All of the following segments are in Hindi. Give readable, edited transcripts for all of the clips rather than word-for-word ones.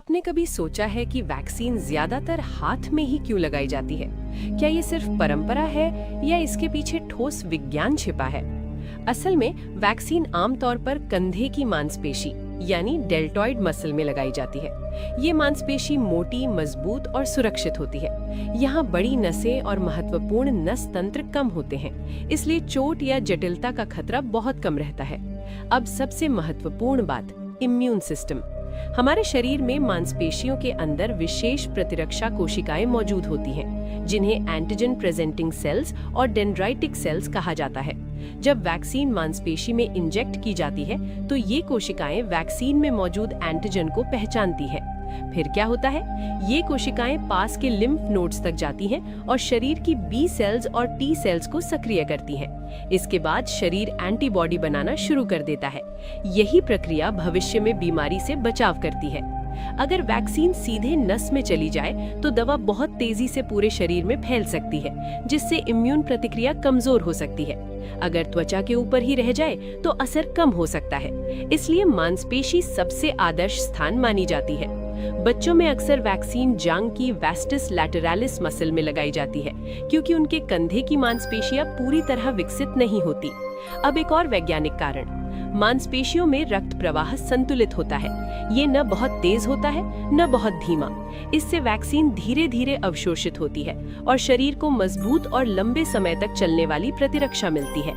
आपने कभी सोचा है कि वैक्सीन ज्यादातर हाथ में ही क्यों लगाई जाती है? क्या ये सिर्फ परंपरा है या इसके पीछे ठोस विज्ञान छिपा है? असल में वैक्सीन आमतौर पर कंधे की मांसपेशी यानी डेल्टॉइड मसल में लगाई जाती है। ये मांसपेशी मोटी, मजबूत और सुरक्षित होती है। यहाँ बड़ी नसें और महत्वपूर्ण नस तंत्र कम होते हैं, इसलिए चोट या जटिलता का खतरा बहुत कम रहता है। अब सबसे महत्वपूर्ण बात, इम्यून सिस्टम। हमारे शरीर में मांसपेशियों के अंदर विशेष प्रतिरक्षा कोशिकाएं मौजूद होती हैं, जिन्हें एंटीजन प्रेजेंटिंग सेल्स और डेंड्राइटिक सेल्स कहा जाता है। जब वैक्सीन मांसपेशी में इंजेक्ट की जाती है, तो ये कोशिकाएं वैक्सीन में मौजूद एंटीजन को पहचानती है। फिर क्या होता है? ये कोशिकाएं पास के लिम्फ नोड्स तक जाती हैं और शरीर की बी सेल्स और टी सेल्स को सक्रिय करती हैं। इसके बाद शरीर एंटीबॉडी बनाना शुरू कर देता है। यही प्रक्रिया भविष्य में बीमारी से बचाव करती है। अगर वैक्सीन सीधे नस में चली जाए, तो दवा बहुत तेजी से पूरे शरीर में फैल सकती है, जिससे इम्यून प्रतिक्रिया कमजोर हो सकती है। अगर त्वचा के ऊपर ही रह जाए, तो असर कम हो सकता है। इसलिए मांसपेशी सबसे आदर्श स्थान मानी जाती है। बच्चों में अक्सर वैक्सीन जांघ की वेस्टिस लैटरालिस मसल में लगाई जाती है, क्योंकि उनके कंधे की मांसपेशियां पूरी तरह विकसित नहीं होती। अब एक और वैज्ञानिक कारण, मांसपेशियों में रक्त प्रवाह संतुलित होता है। ये न बहुत तेज होता है, न बहुत धीमा। इससे वैक्सीन धीरे धीरे अवशोषित होती है और शरीर को मजबूत और लंबे समय तक चलने वाली प्रतिरक्षा मिलती है।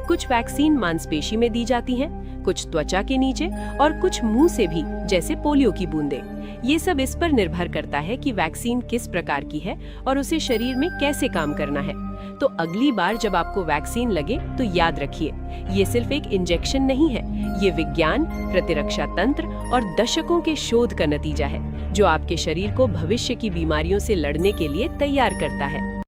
कुछ वैक्सीन मांसपेशी में दी जाती हैं, कुछ त्वचा के नीचे और कुछ मुंह से भी, जैसे पोलियो की बूंदें। ये सब इस पर निर्भर करता है कि वैक्सीन किस प्रकार की है और उसे शरीर में कैसे काम करना है। तो अगली बार जब आपको वैक्सीन लगे, तो याद रखिए, ये सिर्फ एक इंजेक्शन नहीं है। ये विज्ञान, प्रतिरक्षा तंत्र और दशकों के शोध का नतीजा है, जो आपके शरीर को भविष्य की बीमारियों से लड़ने के लिए तैयार करता है।